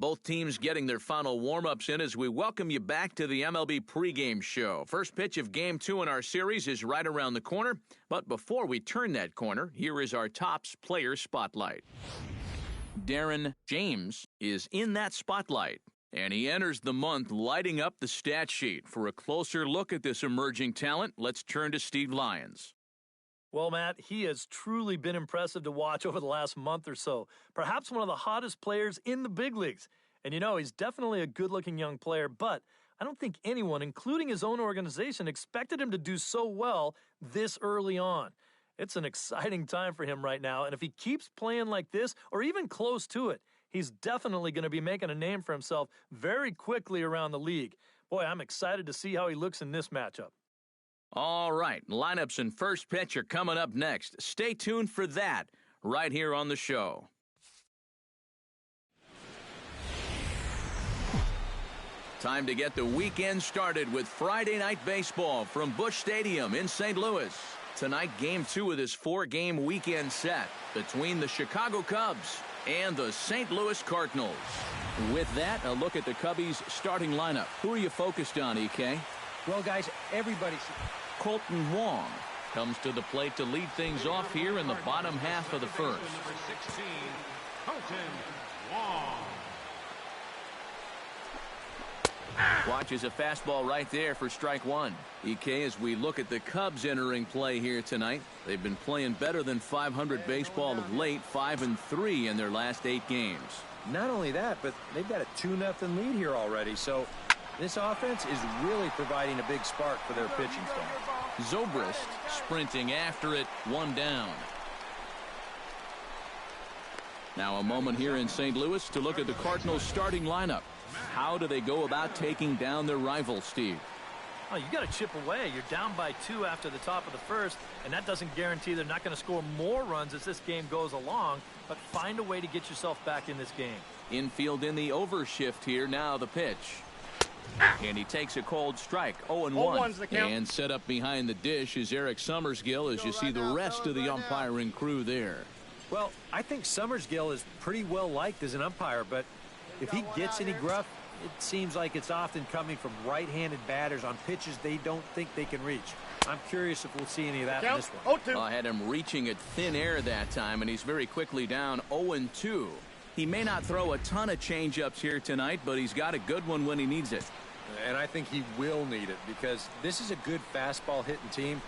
Both teams getting their final warm-ups in as we welcome you back to the MLB pregame show. First pitch of Game 2 in our series is right around the corner. But before we turn that corner, here is our Topps player spotlight. Darren James is in that spotlight, and he enters the month lighting up the stat sheet. For a closer look at this emerging talent, let's turn to Steve Lyons. Well, Matt, he has truly been impressive to watch over the last month or so. Perhaps one of the hottest players in the big leagues. And he's definitely a good-looking young player, but I don't think anyone, including his own organization, expected him to do so well this early on. It's an exciting time for him right now, and if he keeps playing like this, or even close to it, he's definitely going to be making a name for himself very quickly around the league. Boy, I'm excited to see how he looks in this matchup. All right, lineups and first pitch are coming up next. Stay tuned for that right here on the show. Time to get the weekend started with Friday Night Baseball from Busch Stadium in St. Louis. Tonight, Game 2 of this 4-game weekend set between the Chicago Cubs and the St. Louis Cardinals. With that, a look at the Cubbies' starting lineup. Who are you focused on, EK? Well, guys, everybody's... Colton Wong comes to the plate to lead things off here in the bottom half of the first. Number 16, Colton Wong. Watches a fastball right there for strike one. EK, as we look at the Cubs entering play here tonight, they've been playing better than .500 baseball of late, 5-3 in their last 8 games. Not only that, but they've got a 2-0 lead here already, so this offense is really providing a big spark for their pitching staff. Zobrist sprinting after it, 1 down. Now a moment here in St. Louis to look at the Cardinals' starting lineup. How do they go about taking down their rival, Steve? Oh, you got to chip away. You're down by 2 after the top of the first, and that doesn't guarantee they're not going to score more runs as this game goes along, but find a way to get yourself back in this game. Infield in the overshift here. Now the pitch. And he takes a cold strike, 0-1. And set up behind the dish is Eric Summersgill as you see the rest of the umpiring crew there. Well, I think Summersgill is pretty well liked as an umpire, but if he gets any gruff, it seems like it's often coming from right-handed batters on pitches they don't think they can reach. I'm curious if we'll see any of that in this one. I had him reaching at thin air that time, and he's very quickly down 0-2. He may not throw a ton of changeups here tonight, but he's got a good one when he needs it. And I think he will need it because this is a good fastball hitting team.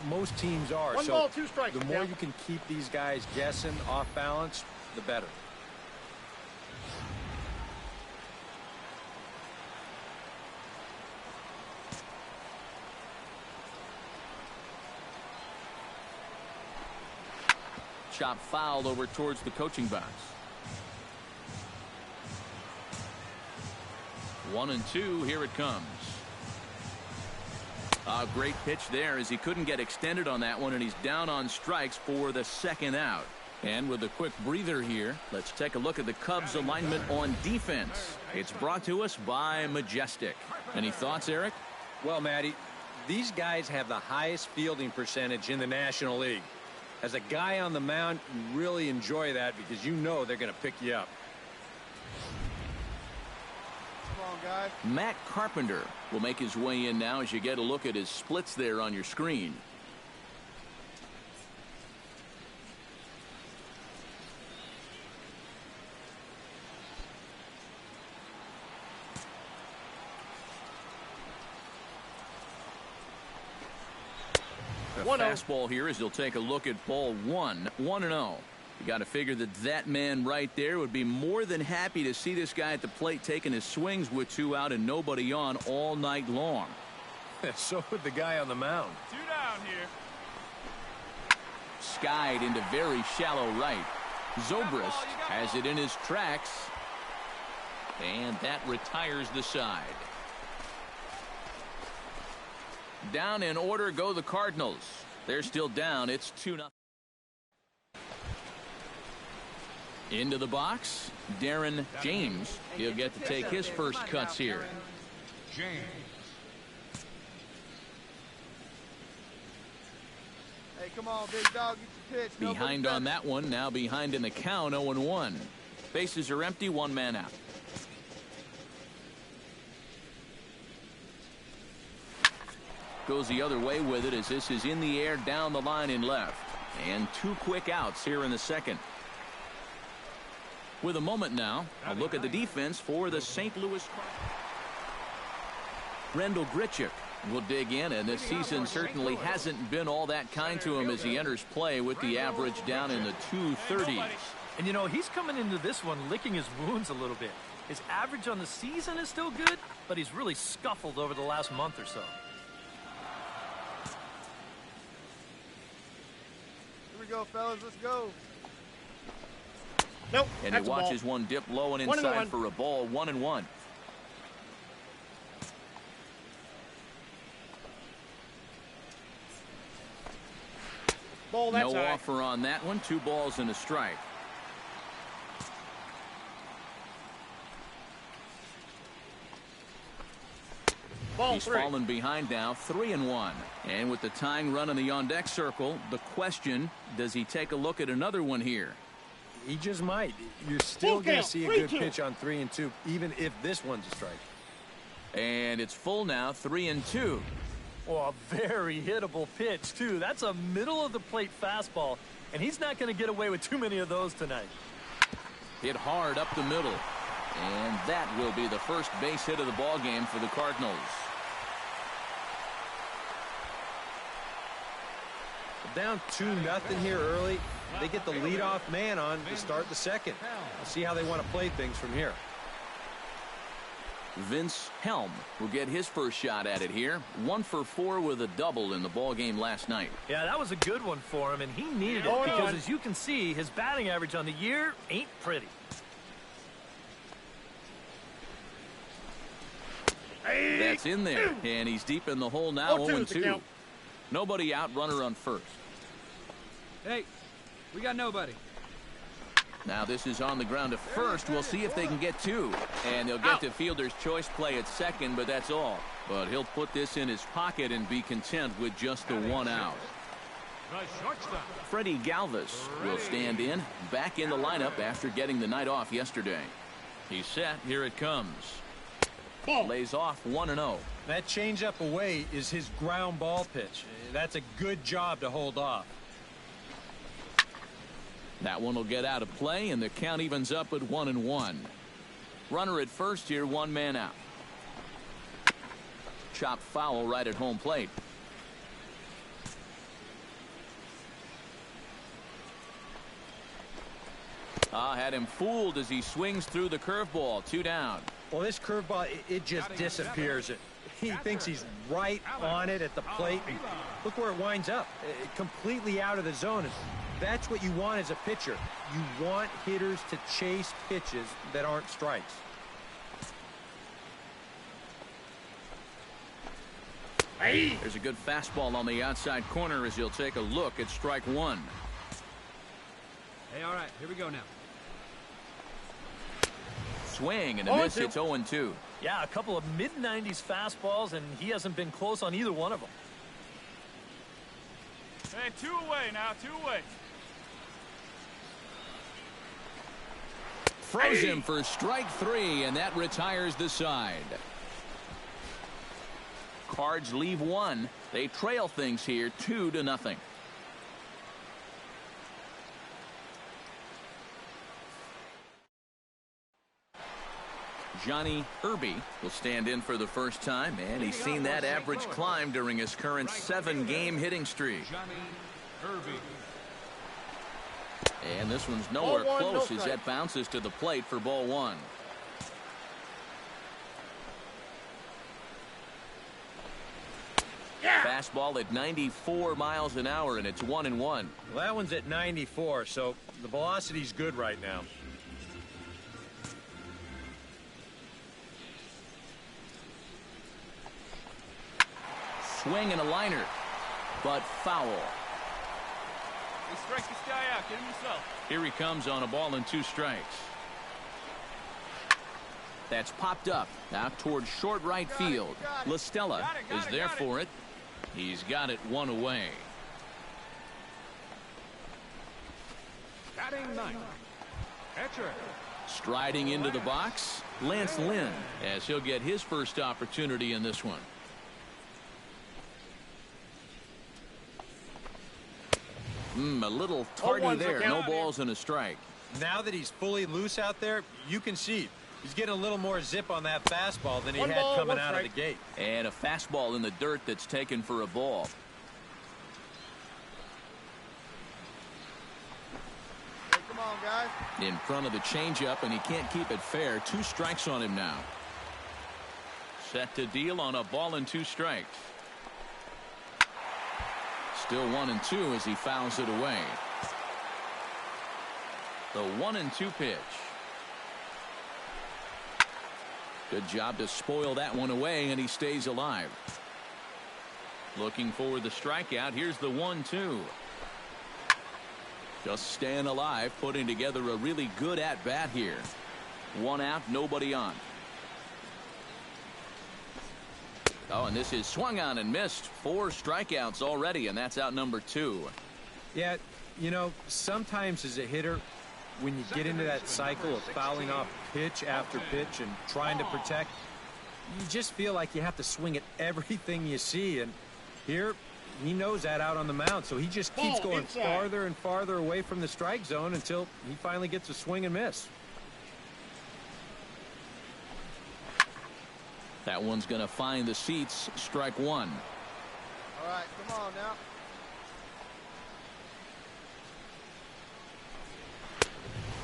Most teams are. One ball, 2 strikes. The more you can keep these guys guessing off balance, the better. Chop foul over towards the coaching box. 1-2, here it comes. A great pitch there as he couldn't get extended on that one, and he's down on strikes for the second out. And with a quick breather here, let's take a look at the Cubs alignment on defense. It's brought to us by Majestic. Any thoughts, Eric? Well, Matty, these guys have the highest fielding percentage in the National League. As a guy on the mound, you really enjoy that because you know they're going to pick you up. Matt Carpenter will make his way in now as you get a look at his splits there on your screen. The fastball here as he'll take a look at ball 1, 1-0. You got to figure that man right there would be more than happy to see this guy at the plate taking his swings with 2 out and nobody on all night long. So would the guy on the mound. 2 down here. Skied into very shallow right. Zobrist has it in his tracks. And that retires the side. Down in order go the Cardinals. They're still down. It's 2-0. Into the box, Darren James. He'll get to take his first cuts here. James. Hey, come on, big dog, get your pitch. Behind on that one, now behind in the count, 0-1. Bases are empty, 1 man out. goes the other way with it as this is in the air down the line in left. And 2 quick outs here in the second. With a moment now, a look at the defense for the St. Louis. Rendell Grichuk will dig in, and this season certainly hasn't been all that kind to him as he enters play with the average down in the 230s. And you know, he's coming into this one licking his wounds a little bit. His average on the season is still good, but he's really scuffled over the last month or so. Here we go, fellas. Let's go. Nope. And he watches one dip low and inside for a ball. 1-1. Ball, that's no high. offer on that one. 2 balls and a strike. Ball He's 3. fallen behind now, 3-1. And with the tying run in the on-deck circle, the question, does he take a look at another one here? He just might. You're still going to see a good pitch on 3-2, even if this one's a strike. And it's full now, 3-2. Oh, a very hittable pitch, too. That's a middle-of-the-plate fastball, and he's not going to get away with too many of those tonight. Hit hard up the middle. And that will be the first base hit of the ball game for the Cardinals. Down 2-0 here early. They get the leadoff man on to start the second. We'll see how they want to play things from here. Vince Helm will get his first shot at it here. 1 for 4 with a double in the ball game last night. Yeah, that was a good one for him, and he needed it because, as you can see, his batting average on the year ain't pretty. That's in there, and he's deep in the hole now. 0-2. Nobody out, runner on first. Hey, we got nobody. Now this is on the ground to first. We'll see if they can get 2. And they'll get to fielder's choice play at second, but that's all. But he'll put this in his pocket and be content with just the 1 out. Freddie Galvis will stand in, back in the lineup after getting the night off yesterday. He's set. Here it comes. Lays off 1-0. That changeup away is his ground ball pitch. That's a good job to hold off. That one will get out of play, and the count evens up at 1-1. Runner at first here, 1 man out. Chopped foul right at home plate. Had him fooled as he swings through the curveball. 2 down. Well, this curveball, it just disappears. He thinks he's right on it at the plate. And look where it winds up. Completely out of the zone. That's what you want as a pitcher. You want hitters to chase pitches that aren't strikes. There's a good fastball on the outside corner as he'll take a look at strike 1. Hey, all right, here we go now. Swing and a miss. It's 0-2. Yeah, a couple of mid-90s fastballs, and he hasn't been close on either one of them. Hey, 2 away now, 2 away. Throws him for strike 3, and that retires the side. Cards leave 1. They trail things here 2-0. Johnny Irby will stand in for the first time, and he's seen that average climb during his current 7-game hitting streak. And this one's nowhere close as that bounces to the plate for ball 1. Fastball at 94 miles an hour, and it's 1-1. Well, that one's at 94, so the velocity's good right now. Swing and a liner, but foul. Hey, strike this guy out. Get him yourself. Here he comes on a ball and 2 strikes. That's popped up out towards short right field. LaStella is there for it. He's got it 1 away. Batting 9th. Catcher. Striding into the box, Lance Lynn, as he'll get his first opportunity in this one. a little tardy there. No balls and a strike. Now that he's fully loose out there, you can see he's getting a little more zip on that fastball than he had coming out of the gate. And a fastball in the dirt that's taken for a ball. Hey, come on, guys. In front of the changeup, and he can't keep it fair. 2 strikes on him now. Set to deal on a ball and 2 strikes. Still 1-2 as he fouls it away. The 1-2 pitch. Good job to spoil that one away, and he stays alive. Looking for the strikeout. Here's the 1-2. Just staying alive, putting together a really good at-bat here. 1 out, nobody on. Oh, and this is swung on and missed. 4 strikeouts already, and that's out number 2. Yeah, you know, sometimes as a hitter, when you get into that cycle of fouling off pitch after pitch and trying to protect, you just feel like you have to swing at everything you see. And here, he knows that out on the mound, so he just keeps going farther and farther away from the strike zone until he finally gets a swing and miss. That one's going to find the seats. Strike 1. All right, come on now.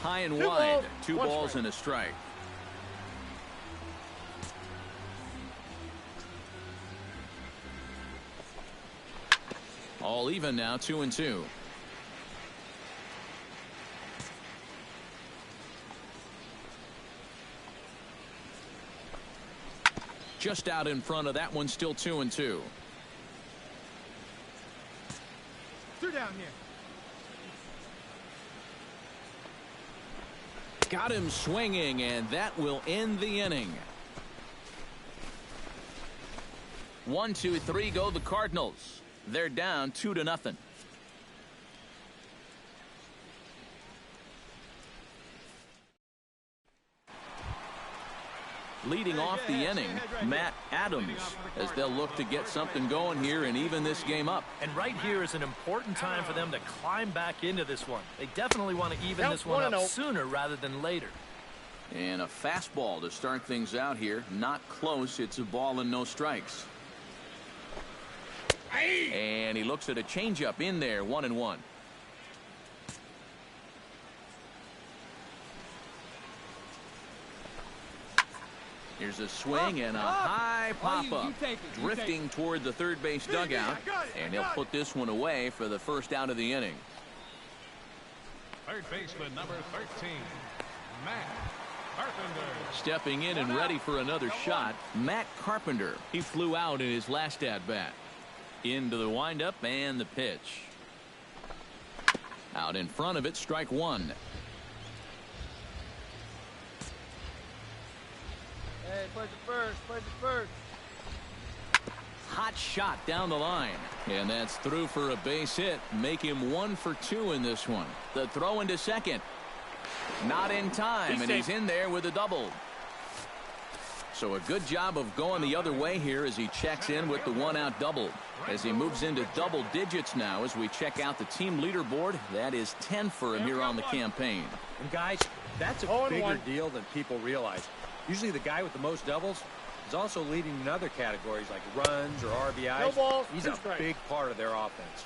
High and wide. 2 balls and a strike. All even now. 2-2. Just out in front of that one. Still 2-2. 2 down here. Got him swinging, and that will end the inning. 1, 2, 3 go the Cardinals. They're down 2-0. Leading off the inning, Matt Adams, as they'll look to get something going here and even this game up. And right here is an important time for them to climb back into this one. They definitely want to even this one up sooner rather than later. And a fastball to start things out here. Not close. It's a ball and no strikes. And he looks at a changeup in there. 1-1. Here's a swing and a high pop-up. Drifting toward the third base dugout. And he'll put this one away for the first out of the inning. Third baseman number 13, Matt Carpenter. Stepping in and ready for another shot, Matt Carpenter. He flew out in his last at-bat. Into the windup and the pitch. Out in front of it, strike 1. Hey, play the first, play the first. Hot shot down the line. And that's through for a base hit. Make him 1 for 2 in this one. The throw into second. Not in time, and he's in there with a double. So a good job of going the other way here as he checks in with the 1-out double. As he moves into double digits now as we check out the team leaderboard. That is 10 for him here on the campaign. And guys, that's a bigger deal than people realize. Usually the guy with the most doubles is also leading in other categories like runs or RBIs. No balls, He's a big part of their offense.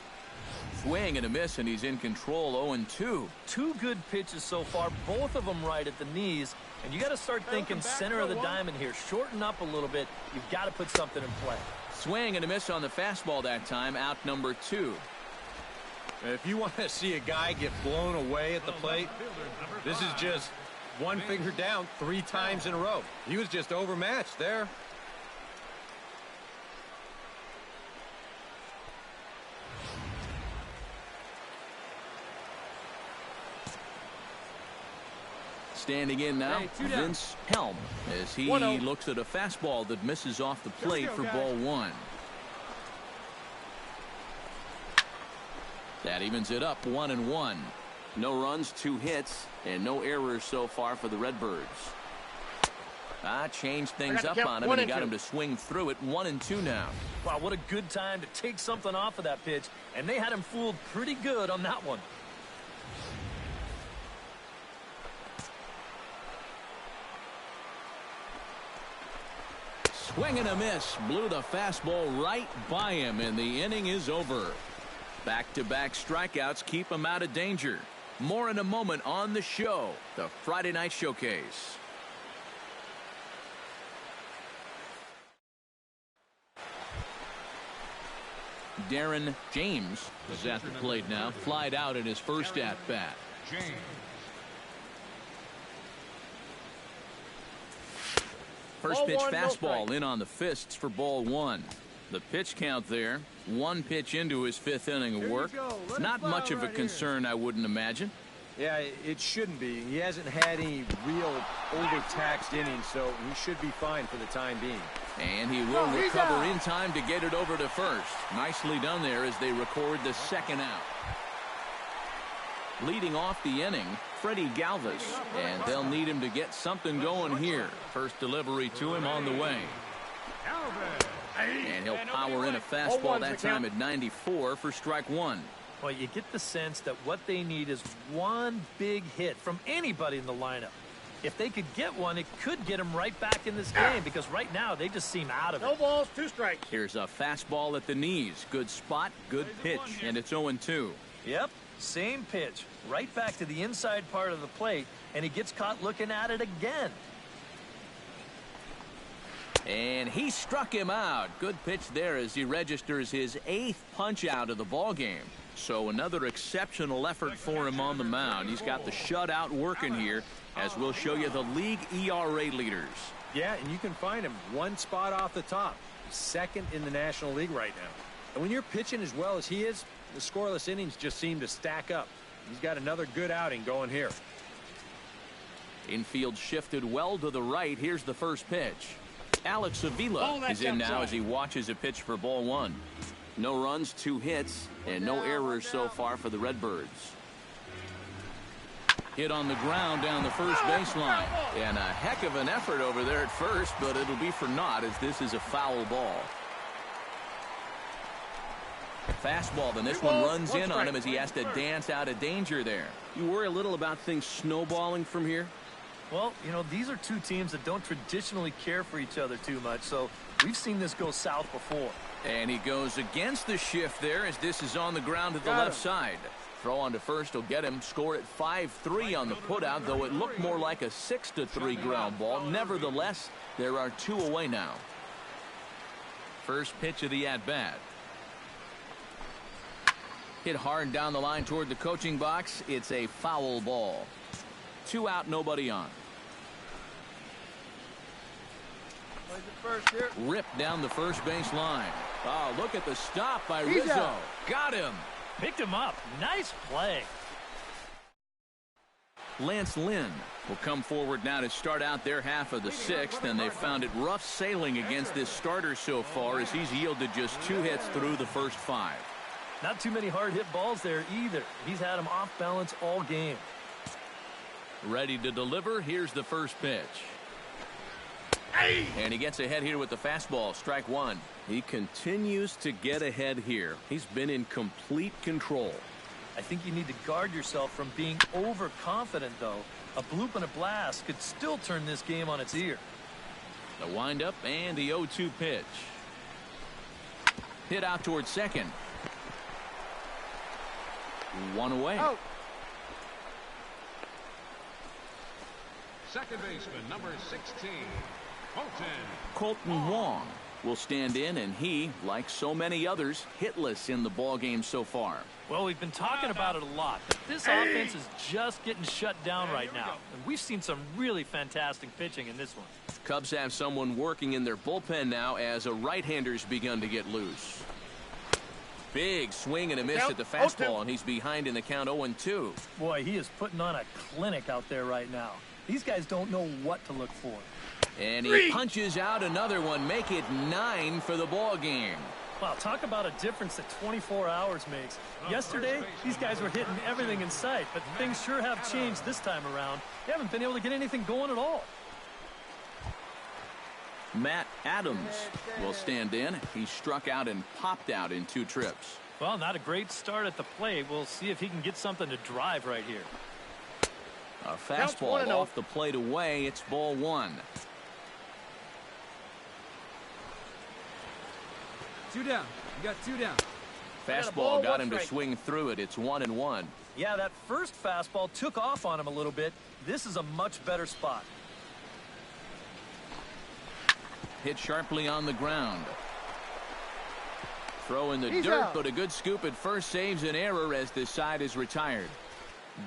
Swing and a miss, and he's in control. 0-2. 2 good pitches so far, both of them right at the knees. And you got to start thinking center of the diamond here. Shorten up a little bit. You've got to put something in play. Swing and a miss on the fastball that time. Out number 2. If you want to see a guy get blown away at the plate, this is just one finger down 3 times in a row. He was just overmatched there. Standing in now, Vince Helm, as he looks at a fastball that misses off the plate for ball 1. That evens it up 1-1. No runs, 2 hits, and no errors so far for the Redbirds. Changed things up on him, and he got him to swing through it. 1-2 now. Wow, what a good time to take something off of that pitch, and they had him fooled pretty good on that one. Swing and a miss. Blew the fastball right by him, and the inning is over. Back-to-back strikeouts keep him out of danger. More in a moment on the show, the Friday Night Showcase. Darren James is at the plate now. Flied out in his first at-bat. First pitch fastball in on the fists for ball one. The pitch count there. One pitch into his fifth inning of work. Not much of a concern, I wouldn't imagine. Yeah, it shouldn't be. He hasn't had any real overtaxed innings, so he should be fine for the time being. And he will recover in time to get it over to first. Nicely done there as they record the second out. Leading off the inning, Freddie Galvis, and they'll need him to get something going here. First delivery to him on the way. And he'll power in a fastball that time at 94 for strike one. Well, you get the sense that what they need is one big hit from anybody in the lineup. If they could get one, it could get them right back in this game, because right now they just seem out of it. No balls, 2 strikes. Here's a fastball at the knees. Good spot, good pitch, and it's 0-2. Yep, same pitch. Right back to the inside part of the plate, and he gets caught looking at it again. And he struck him out. Good pitch there as he registers his 8th punch out of the ball game. So another exceptional effort for him on the mound. He's got the shutout working here, as we'll show you the league ERA leaders. Yeah, and you can find him one spot off the top. Second in the National League right now. And when you're pitching as well as he is, the scoreless innings just seem to stack up. He's got another good outing going here. Infield shifted well to the right. Here's the first pitch. Alex Avila is in now as he watches a pitch for ball one. No runs, 2 hits, and no errors so far for the Redbirds. Hit on the ground down the first baseline. And a heck of an effort over there at first, but it'll be for naught as this is a foul ball. Fastball, then this one runs in on him as he has to dance out of danger there. You worry a little about things snowballing from here? Well, you know, these are two teams that don't traditionally care for each other too much, so we've seen this go south before. And he goes against the shift there as this is on the ground to the left side. Throw on to first will get him. Score at 5-3 on the putout, though it looked more like a 6-3 ground ball. Nevertheless, there are 2 away now. First pitch of the at-bat. Hit hard down the line toward the coaching box. It's a foul ball. 2 out, nobody on. Ripped down the first base line. Oh, look at the stop by Rizzo. Got him. Picked him up. Nice play. Lance Lynn will come forward now to start out their half of the 6th, and they've found it rough sailing against this starter so far as he's yielded just 2 hits through the first 5. Not too many hard hit balls there either. He's had them off balance all game. Ready to deliver. Here's the first pitch. And he gets ahead here with the fastball. Strike one. He continues to get ahead here. He's been in complete control. I think you need to guard yourself from being overconfident, though. A bloop and a blast could still turn this game on its ear. The windup and the 0-2 pitch. Hit out towards second. 1 away. Oh. Second baseman, number 16, Colton Wong will stand in, and he, like so many others, hitless in the ball game so far. Well, we've been talking about it a lot, but this offense is just getting shut down right now. And we've seen some really fantastic pitching in this one. Cubs have someone working in their bullpen now as a right-hander's begun to get loose. Big swing and a miss at the fastball, and he's behind in the count 0-2. Boy, he is putting on a clinic out there right now. These guys don't know what to look for. And he punches out another one, make it 9 for the ball game. Wow, talk about a difference that 24 hours makes. Yesterday, these guys were hitting everything in sight, but things sure have changed this time around. They haven't been able to get anything going at all. Matt Adams will stand in. He struck out and popped out in 2 trips. Well, not a great start at the plate. We'll see if he can get something to drive right here. A fastball off the plate away. It's ball 1. 2 down. You got 2 down. Fastball got him to swing through it. It's 1-1. Yeah, that first fastball took off on him a little bit. This is a much better spot. Hit sharply on the ground. Throw in the dirt, out. but a good scoop at first saves an error as this side is retired.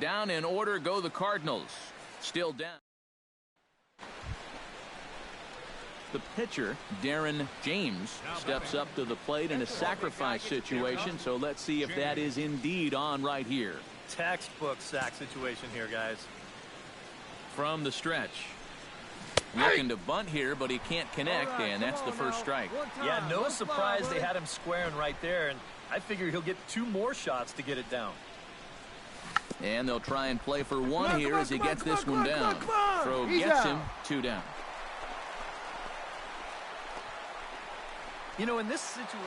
Down in order go the Cardinals. Still down. The pitcher, Darren James, steps up to the plate in a sacrifice situation, so let's see if that is indeed on right here. Textbook sack situation here, guys. From the stretch. Looking to bunt here, but he can't connect, and that's the first strike. Yeah, no surprise they had him squaring right there, and I figure he'll get 2 more shots to get it down. And they'll try and play for 1 here as he gets this one down. Throw gets him 2 down. You know, in this situation,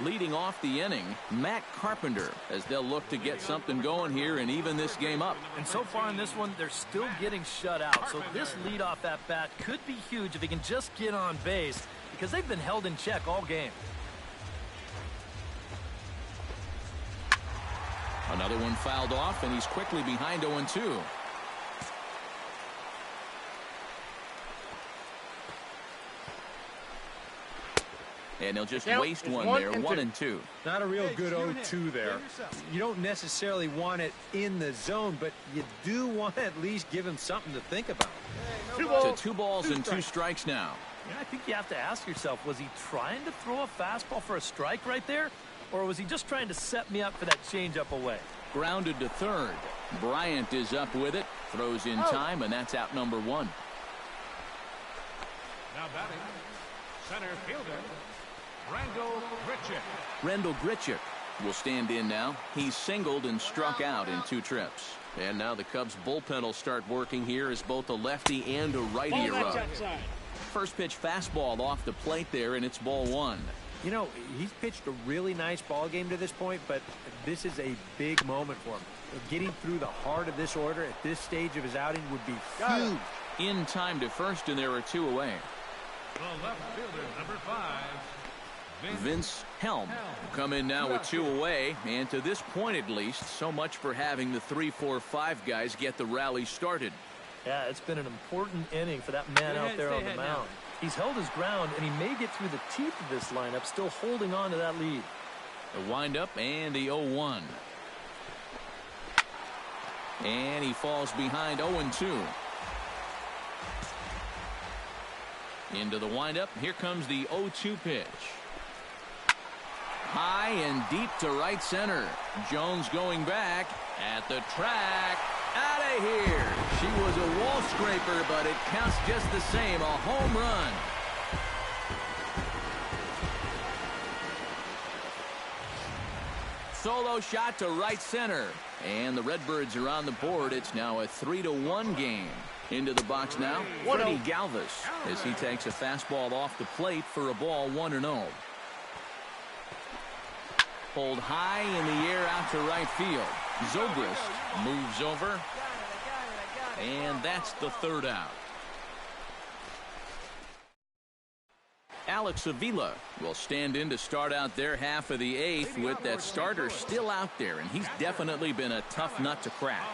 leading off the inning, Matt Carpenter, as they'll look to get something going here and even this game up. and so far in this one, they're still getting shut out. So this leadoff at bat could be huge if he can just get on base, because they've been held in check all game. Another one fouled off, and he's quickly behind 0-2. And they'll just waste one there, 1-2. Not a real good 0-2 there. You don't necessarily want it in the zone, but you do want to at least give him something to think about. To 2 balls and 2 strikes now. Yeah, I think you have to ask yourself, was he trying to throw a fastball for a strike right there? Or was he just trying to set me up for that changeup away? Grounded to third. Bryant is up with it. Throws in time, and that's out number 1. Now batting, center fielder, Rendell Grichuk will stand in now. He's singled and struck out in 2 trips. And now the Cubs bullpen will start working here as both a lefty and a righty are up. First pitch fastball off the plate there, and it's ball 1. You know, he's pitched a really nice ball game to this point, but this is a big moment for him. Getting through the heart of this order at this stage of his outing would be huge. In time to first, and there are 2 away. the left fielder, number 5. Vince Helm will come in now with 2 away, and to this point at least, so much for having the 3-4-5 guys get the rally started. Yeah, it's been an important inning for that man out there on the mound. He's held his ground, and he may get through the teeth of this lineup, still holding on to that lead. The windup and the 0-1. And he falls behind 0-2. Into the windup. Here comes the 0-2 pitch. High and deep to right center. Jones going back at the track. Out of here. She was a wall scraper, but it counts just the same. A home run. Solo shot to right center. And the Redbirds are on the board. It's now a 3-1 game. Into the box now, Freddie Galvis, as he takes a fastball off the plate for a ball 1-0. Pulled high in the air out to right field. Zobrist moves over. And that's the 3rd out. Alex Avila will stand in to start out their half of the 8th with that starter still out there, and he's definitely been a tough nut to crack.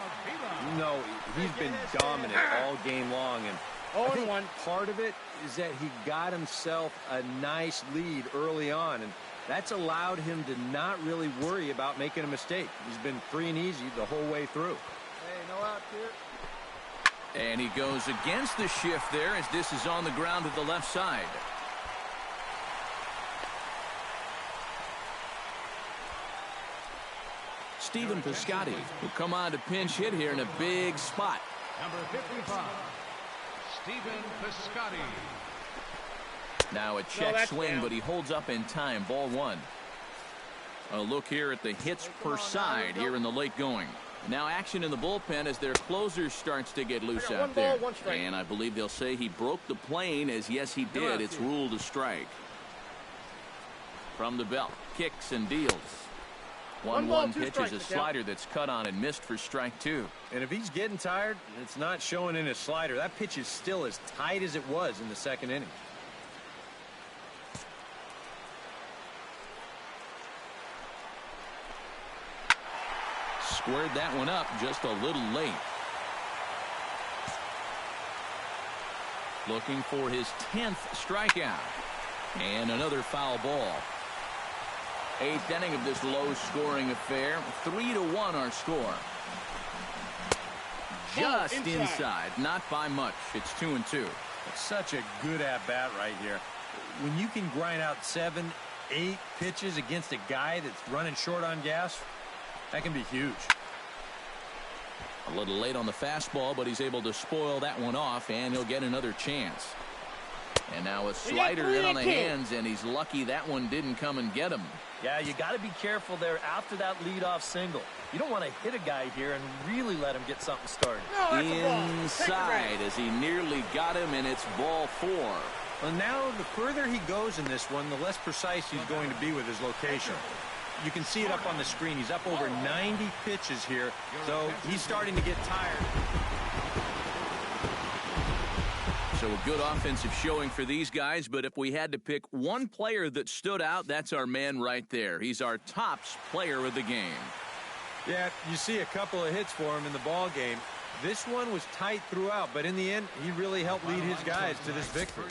No, he's been dominant all game long, and I think part of it is that he got himself a nice lead early on, and that's allowed him to not really worry about making a mistake. He's been free and easy the whole way through. Hey, no out here. And he goes against the shift there as this is on the ground to the left side. Stephen Piscotty will come on to pinch hit here in a big spot. Number 55, Stephen Piscotty. Now a check swing, but he holds up in time. Ball 1. A look here at the hits per side here in the late going. Now action in the bullpen as their closer starts to get loose out there. And I believe they'll say he broke the plane, as yes he did. It's ruled a strike. From the belt, kicks and deals. 1-1 pitch is a slider that's cut on and missed for strike 2. And if he's getting tired, it's not showing in his slider. That pitch is still as tight as it was in the second inning. Squared that one up just a little late. Looking for his 10th strikeout. And another foul ball. 8th inning of this low-scoring affair. 3-1 our score. Just inside. Not by much. It's 2-2. It's such a good at-bat right here. When you can grind out 7, 8 pitches against a guy that's running short on gas, that can be huge. A little late on the fastball, but he's able to spoil that one off, and he'll get another chance. And now a slider in on the hands, and he's lucky that one didn't come and get him. Yeah, you got to be careful there after that leadoff single. You don't want to hit a guy here and really let him get something started. Inside as he nearly got him, and it's ball 4. Well, now the further he goes in this one, the less precise he's going to be with his location. You can see it up on the screen. He's up over 90 pitches here, so he's starting to get tired. So a good offensive showing for these guys, but if we had to pick one player that stood out, that's our man right there. He's our tops player of the game. Yeah, you see a couple of hits for him in the ball game. This one was tight throughout, but in the end, he really helped lead his guys to this victory.